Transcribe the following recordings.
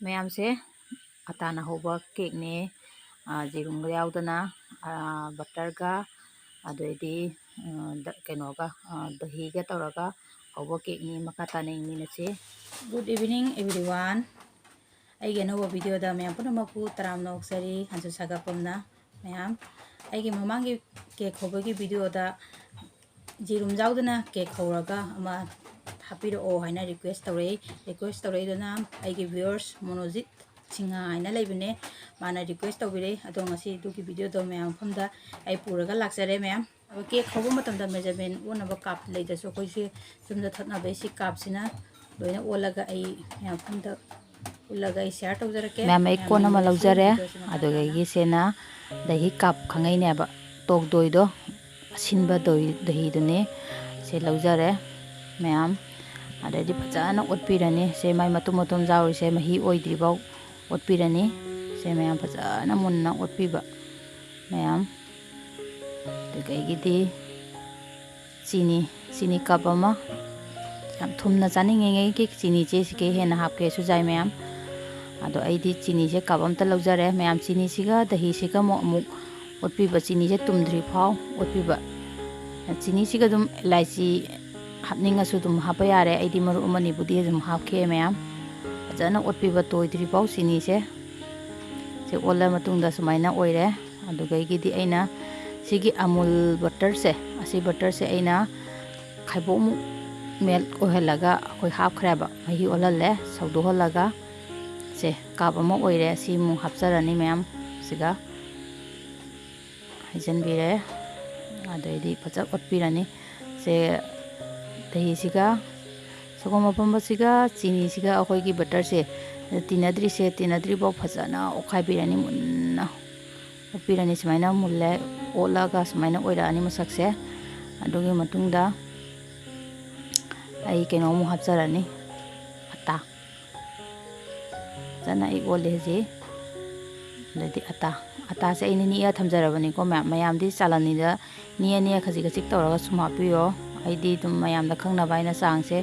Ma'am से अताना होबा cake ने जेरुम यावदना बटर अदैदी कइनोगा दही तौरगा होबा केक ने मखा ताने मीनसे। Good evening everyone. अगे अनौब वीडियो मैम पुनमकू तराम नौसरी हंसु सगापमना मैम अगे ममांगी केक होबगी वीडियो जेरुम जाउदना केक होरगा अमा हापिरो हाइना रिक्वेस्ट तौरईदना अगे व्यूअर्स मोनोजित सिंगा हाइना लेबने माना रिक्वेस्ट तौबिरे अदो ngasi दुगी वीडियो दो मैम फमदा आई पुरगा लाक्सरे मैम। अब केक होबो मतमदा मेजरमेंट ओनबा काप लेदसो कोइसे सुमदा थतना बेसी काप सिना लोइना ओलगा आई मैम फमदा उलगा आई शेयर तौजरके मैम आई कोन मा लौजरे अदोगी सेना दही काप खंगैनेबा टोक दोइदो असिनबा दही दुने से लौजरे मैम अददी फजाना ओतपिरनी से माइ मतुम मतुम जाउरि से मही ओइद्रिबाउ ओतपिरनी से मैम फजाना मुन्ना ओतपिबा मैम दगैगिदी चीनी कप अमा याम थुमना चानिंगे कि चीनी चे सिके हेना हापके सुजाय मैम अदो आइदी चीनी से कप अमता लौजरे मैम चीनी सिगा दही सिगा मो ओतपिबा चीनी से तुमद्रि फाव ओतपिबा चीनी सिगा दुम इलायची हापनिंगसु दुम हापा यारे आइदी मरु अमनी बुदी दुम हापके मैम फजाना ओतपिबा तोइद्रि फाव चीनी से ओला मतुंगदा सुमाइना ओइरे अदुगैगिदी अइना सिगी अमूल बटर से असी बटर से अइना खाइबोमु मेल्ट ओहलगा कोइ हापखरेबा मही ओलले सौदोहलगा से काप अमा ओइरे सी मु हापजरानी मैम सिगा हाइजनबिरे अदैदी फजा ओतपिरानी से दही सिगा सगोम मपम सिगा चीनी सिगा अखोइगी बटर से तीनद्री बाउ फजाना ओखाइबिरानी मुन्ना ओतपिरानी सुमाइना मुल्ले ओलागा सुमाइना ओइरानी मसकसे अदुगी मतुंगदा आई केनोमु हापजरानी अता जना आई ओले जे लदि अता से आई निया थमजरबनी को मैम चालनीदा निया खजिक खजिक तौरगा सुम हापियो आइदी तुम मैम खंगना बाइना चांग से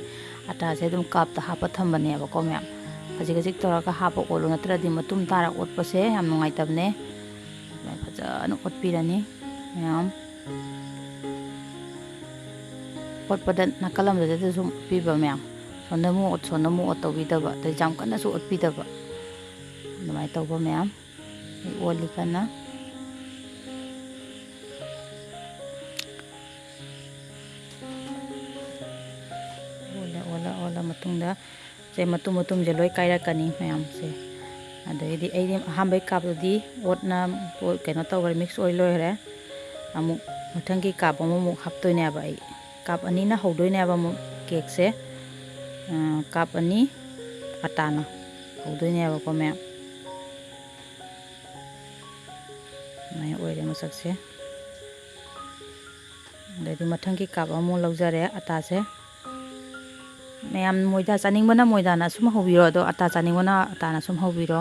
अटा से तुम काप हापा थम्बनेबको मैम खजिक खजिक तौरगा हापा ओलो नत्रदि मतुम तारा ओतपसे याम नुंगाइतबने फजाना ओतपिरनी मैम ओतपदा नाकलमदे सुम पिबा मैम सोनमु ओत तौबिदबा त जाम कन्नासु ओतपिदबा दुमाइ तौबा मैम ओली कन्ना ओला मतुंगदा से मतुम जे लोय काइरकनी मैम से अदैदी आई अहमबै कापदी ओतना कनो तौगर मिक्स ओइ लोयरे अमु मथंगी काप अमु हापतोइनेबा आई काप अनि ना हौदोइनेबा मु केक से काप अनि अटाना हौदोइनेबा को मैम मैं ओइरे मसकसे अदैदी मथंगी काप अमु लौजरे अटा से मैम मोइदा चानिंगबना मोइदाना सुम हौबिरो अदो अटा चानिंगबना अटाना सुम हौबिरो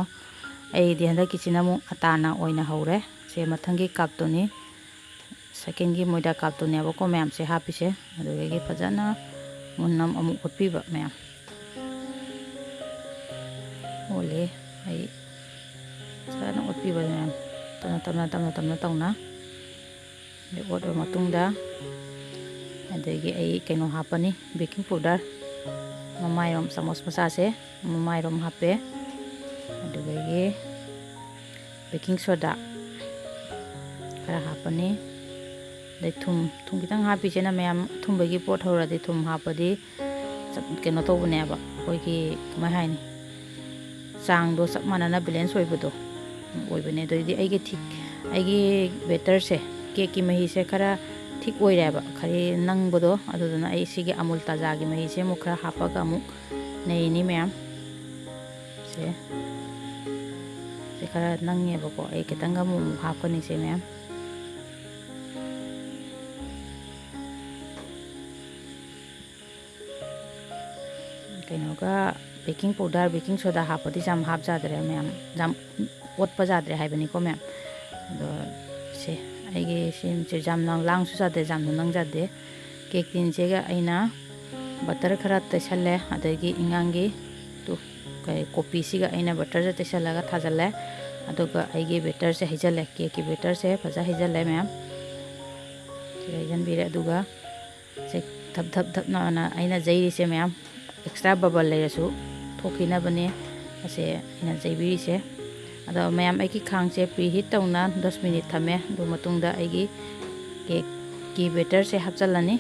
ऐदी हंदा किचिना मु अटाना ओइना हौरे से मथंगी काप तोनी सेकेंड की मोइदा काप तोनी अब को मैम से हापिसे अदुगे फजाना मुन्नम अमु ओतपिबा मैम ओले आई फजाना ओतपिबा मैम तमना तौना दे ओदो मतुंगदा अदुगे आई केनो हापनी बेकिंग पाउडर ममाइरोम चमच मसा से ममाइरोम हापे अदुगे बेकिंग सोडा खरा हापनी दे थुम खितंग हापिसेना मैम थुमबगी पोट हौरदि थुम हापदी केनो तौबनेबा कोइगी कमाय हाइनी चांगदो सब मानना बैलेंस ओइबदो ओइबने दइदि आइगे बेटर से केक की मही से खरा ठीक ओइरेबा खरी नंगबदो अदुदना आई सिगे अमूल ताजा की मही से मुख खरा हापगा अमुक नैनी मैम से खरा नंगेबको आई खितंग अमुक हापकनी से मैम कइनोगा बेकिंग पाउडर बेकिंग सोडा हापदी जाम हाप जादरे मैम जाम ओतपा जादरे हाइबनिको मैम अदो से आइगे सिम जाम लांगसु जादे जाम नंग जादे केक तीन सेगा अइना बटर खरा तैसले अदगी इंगांगी तो ꯀꯣꯄꯤꯁꯤꯒ ꯑꯩꯅ ꯕꯇꯔꯁꯦ ꯇꯩꯁꯜꯂꯒ ꯊꯥꯖꯜꯂꯦ ꯑꯗꯨꯒ ꯑꯩꯒꯤ ꯕꯦꯇꯔꯁꯦ ꯍꯩꯖꯜꯂꯦ ꯀꯦꯛꯀꯤ ꯕꯦꯇꯔꯁꯦ ꯐꯖ ꯍꯩꯖꯜꯂꯦ ꯃꯌꯥꯝ ꯁꯤ ꯍꯩꯖꯟꯕꯤꯔꯦ ꯑꯗꯨꯒ ꯁꯦ ꯊꯞ ꯊꯞ ꯊꯞꯅ ꯑꯩꯅ ꯌꯩꯔꯤꯁꯦ ꯃꯌꯥꯝ ꯑꯦꯛꯁꯇ꯭ꯔꯥ ꯕꯕꯜ ꯂꯩꯔꯁꯨ ꯊꯣꯛꯈꯤꯅꯕꯅꯦ ꯑꯁꯦ ꯑꯩꯅ ꯌꯩꯕꯤꯔꯤꯁꯦ ꯑꯗꯣ ꯃꯌꯥꯝ ꯑꯩꯒꯤ ꯈꯥꯡꯁꯦ ꯄ꯭ꯔꯤꯍꯤꯠ ꯇꯧꯅ 10 ꯃꯤꯅꯤꯠ ꯊꯝꯃꯦ ꯑꯗꯨ ꯃꯇꯨꯡꯗ ꯑꯩꯒꯤ ꯀꯦꯛꯀꯤ ꯕꯦꯇꯔꯁꯦ ꯍꯥꯞꯆꯜꯂꯅꯤ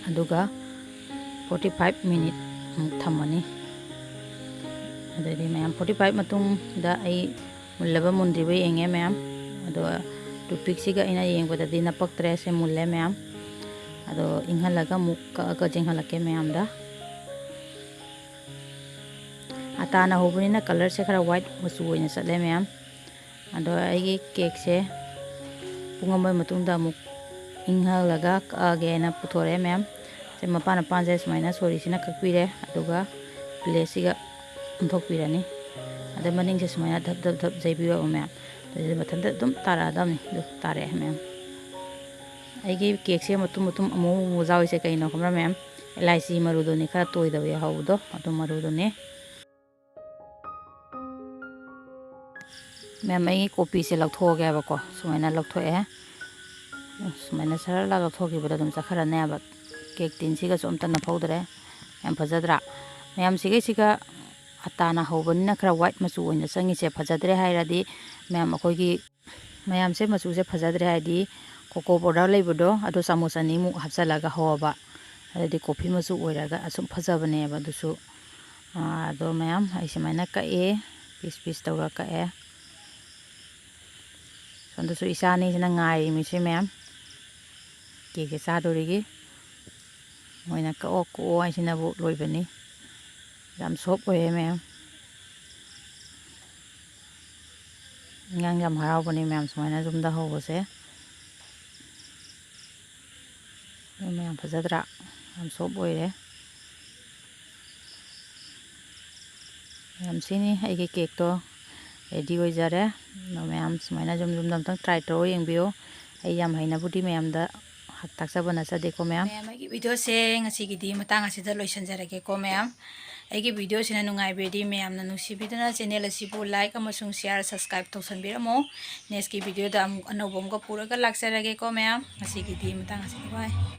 ꯑꯗꯨꯒ 45 ꯃꯤꯅꯤꯠ ꯑꯃꯨꯛ ꯊꯝꯃꯅꯤ ꯑꯗꯩꯗꯤ ꯃꯌꯥꯝ 45 ꯃꯇꯨꯡꯗ ꯑꯩ ꯃꯨꯜꯂꯕ ꯃꯨꯟꯗ꯭ꯔꯤꯕ ꯌꯦꯡꯉꯦ ꯃꯌꯥꯝ ꯑꯗꯣ ꯇꯨꯠꯄꯤꯛꯁꯤꯒ ꯑꯩꯅ ꯌꯦꯡꯕꯗꯗꯤ ꯅꯄꯛꯇ꯭ꯔꯦ ꯁꯦ ꯃꯨꯜꯂꯦ ꯃꯌꯥꯝ ꯑꯗꯣ ꯏꯪꯍꯜꯂꯒ ꯑꯃꯨꯛ ꯀꯛꯑꯒ ꯆꯦꯡꯍꯜꯂꯛꯀꯦ ꯃꯌꯥꯝꯗ ꯑꯇꯥꯅ ꯍꯧꯕꯅꯤꯅ ꯀꯂꯔꯁꯦ ꯈꯔ ꯋꯥꯏꯠ ꯃꯆꯨ ꯑꯣꯏꯅ ꯆꯠꯂꯦ ꯃꯌꯥꯝ ꯑꯗꯣ ꯑꯩꯒꯤ ꯀꯦꯛꯁꯦ ꯄꯨꯡ ꯑꯃꯒꯤ ꯃꯇꯨꯡꯗ ꯑꯃꯨꯛ ꯏꯪꯍꯜꯂꯒ ꯀꯛꯑꯒꯦꯅ ꯄꯨꯊꯣꯔꯛꯑꯦ ꯃꯌꯥꯝ ꯁꯦ ꯃꯄꯥꯟꯁꯦ ꯁꯨꯃꯥꯏꯅ ꯁꯣꯔꯤꯁꯤꯅ ꯀꯛꯄꯤꯔꯦ ꯑꯗꯨꯒ ꯄ꯭ꯂꯦꯠꯁꯤꯒ ꯑꯣꯟꯊꯣꯛꯄꯤꯔꯅꯤ ꯑꯗꯩ ꯃꯅꯤꯡꯁꯦ ꯁꯨꯃꯥꯏꯅ ꯙꯞ ꯙꯞ ꯙꯞ ꯌꯩꯕꯤꯔꯕ ꯃꯌꯥꯝ ꯑꯗꯨꯗꯤ ꯃꯊꯟꯇ ꯑꯗꯨꯝ ꯇꯥꯔꯛꯑꯗꯕꯅꯤ ꯑꯗꯨ ꯇꯥꯔꯛꯑꯦ ꯃꯌꯥꯝ ꯑꯩꯒꯤ ꯀꯦꯛꯁꯦ ꯃꯇꯨꯝ ꯃꯇꯨꯝ ꯑꯃꯨꯛ ꯑꯃꯨꯛ ꯌꯥꯎꯔꯤꯁꯦ ꯀꯩꯅꯣ ꯈꯪꯕ꯭ꯔꯥ ꯃꯌꯥꯝ ꯏꯂꯥꯏꯆꯤ ꯃꯔꯨꯗꯨꯅꯤ ꯈꯔ ꯇꯣꯏꯗꯕ ꯌꯥꯎꯍꯧꯕꯗꯣ ꯑꯗꯨ ꯃꯔꯨꯗꯨꯅꯦ ꯃꯌꯥꯝ ꯑꯩꯒꯤ ꯀꯣꯄꯤꯁꯦ ꯂꯧꯊꯣꯛꯑꯒꯦꯕꯀꯣ ꯁꯨꯃꯥꯏꯅ ꯂꯧꯊꯣꯛꯑꯦ ꯁꯨꯃꯥꯏꯅ ꯁꯔꯂꯥ ꯂꯧꯊꯣꯛꯈꯤꯕꯗ ꯑꯗꯨꯝ ꯆꯠꯈ꯭ꯔꯅꯦꯕ ꯀꯦꯛ ꯇꯤꯟꯁꯤꯒꯁꯨ ꯑꯝꯇ ꯅꯐꯧꯗ꯭ꯔꯦ ꯌꯥꯝ ꯐꯖꯗ꯭ꯔꯥ ꯃꯌꯥꯝ ꯁꯤꯒꯩꯁꯤꯒ ꯑꯇꯥꯅ ꯍꯧꯕꯅꯤꯅ ꯈꯔ ꯋꯥꯏꯠ ꯃꯆꯨ ꯑꯣꯏꯅ ꯆꯪꯉꯤꯁꯦ ꯐꯖꯗ꯭ꯔꯦ ꯍꯥꯏꯔꯗꯤ ꯃꯌꯥꯝ ꯑꯩꯈꯣꯏꯒꯤ ꯃꯌꯥꯝꯁꯦ ꯃꯆꯨꯁꯦ ꯐꯖꯗ꯭ꯔꯦ ꯍꯥꯏꯗꯤ ꯀꯣꯀꯣ ꯄꯥꯎꯗꯔ ꯂꯩꯕꯗꯣ ꯑꯗꯨ ꯆꯥꯃꯨꯆ ꯑꯅꯤꯃꯨꯛ ꯍꯥꯞꯆꯤꯜꯂꯒ ꯍꯧꯕ ꯑꯗꯩꯗꯤ ꯀꯣꯐꯤ ꯃꯆꯨ ꯑꯣꯏꯔꯒ ꯑꯁꯨꯝ ꯐꯖꯕꯅꯦꯕ ꯑꯗꯨꯁꯨ ꯑꯗꯣ ꯃꯌꯥꯝ ꯑꯩ ꯁꯨꯃꯥꯏꯅ ꯀꯛꯑꯦ ꯄꯤꯁ ꯄꯤꯁ ꯇꯧꯔ ꯀꯛꯑꯦ ꯁꯣꯝꯗꯁꯨ ꯏꯆꯥ ꯑꯅꯤꯁꯤꯅ ꯉꯥꯏꯔꯤꯃꯤꯁꯦ ꯃꯌꯥꯝ ꯀꯦꯛꯁꯦ ꯆꯥꯗꯣꯔꯤꯒꯤ ꯃꯣꯏꯅ ꯀꯛꯑꯣ ꯀꯛꯑꯣ ꯍꯥꯏꯁꯤꯅꯕꯨ ꯂꯣꯏꯕꯅꯤ ꯌꯥꯝ ꯁꯣꯐ ꯑꯣꯏꯌꯦ ꯃꯌꯥꯝ ꯑꯉꯥꯡ ꯌꯥꯝ ꯍꯔꯥꯎꯕꯅꯤ ꯃꯌꯥꯝ ꯁꯨꯃꯥꯏꯅ ꯌꯨꯝꯗ ꯍꯧꯕꯁꯦ ꯃꯌꯥꯝ ꯐꯖꯗ꯭ꯔꯥ ꯌꯥꯝ ꯁꯣꯐ ꯑꯣꯏꯔꯦ ꯌꯥꯝ ꯁꯤꯅꯤ ꯑꯩꯒꯤ ꯀꯦꯛꯇꯣ ꯔꯦꯗꯤ ꯑꯣꯏꯖꯔꯦ ꯑꯗꯣ ꯃꯌꯥꯝ ꯁꯨꯃꯥꯏꯅ ꯌꯨꯝꯗ ꯑꯝꯇꯪ ꯇ꯭ꯔꯥꯏ ꯇꯧꯔ ꯌꯦꯡꯕꯤꯌꯨ ꯑꯩ ꯌꯥꯝ ꯍꯩꯅꯕꯨꯗꯤ ꯃꯌꯥꯝꯗ ꯇꯥꯛꯆꯕ ꯅꯠꯆꯗꯦꯀꯣ ꯃꯌꯥꯝ ꯑꯩꯒꯤ ꯚꯤꯗꯤꯑꯣꯁꯦ ꯉꯁꯤꯒꯤꯗꯤ ꯃꯇꯥꯡ ꯑꯁꯤꯗ ꯂꯣꯏꯁꯤꯟꯖꯔꯒꯦꯀꯣ ꯃꯌꯥꯝ ꯑꯩꯒꯤ ꯚꯤꯗꯤꯑꯣꯁꯤꯅ ꯅꯨꯡꯉꯥꯏꯕꯤꯔꯗꯤ ꯃꯌꯥꯝꯅ ꯅꯨꯡꯁꯤꯕꯤꯗꯨꯅ ꯆꯦꯅꯦꯜ ꯑꯁꯤꯕꯨ ꯂꯥꯏꯛ ꯑꯃꯁꯨꯡ ꯁꯤꯌꯥꯔ ꯁꯕꯁꯀ꯭ꯔꯥꯏꯕ ꯇꯧꯁꯟꯕꯤꯔꯝꯃꯣ ꯅꯦꯛꯁꯀꯤ ꯚꯤꯗꯤꯑꯣꯗ ꯑꯃꯨꯛ ꯑꯅꯧꯕ ꯑꯃꯒ ꯄꯨꯔꯒ ꯂꯥꯛꯆꯔꯒꯦꯀꯣ ꯃꯌꯥꯝ ꯉꯁꯤꯒꯤꯗꯤ ꯃꯇꯥꯡ ꯑꯁꯤꯗ ꯕꯥꯏ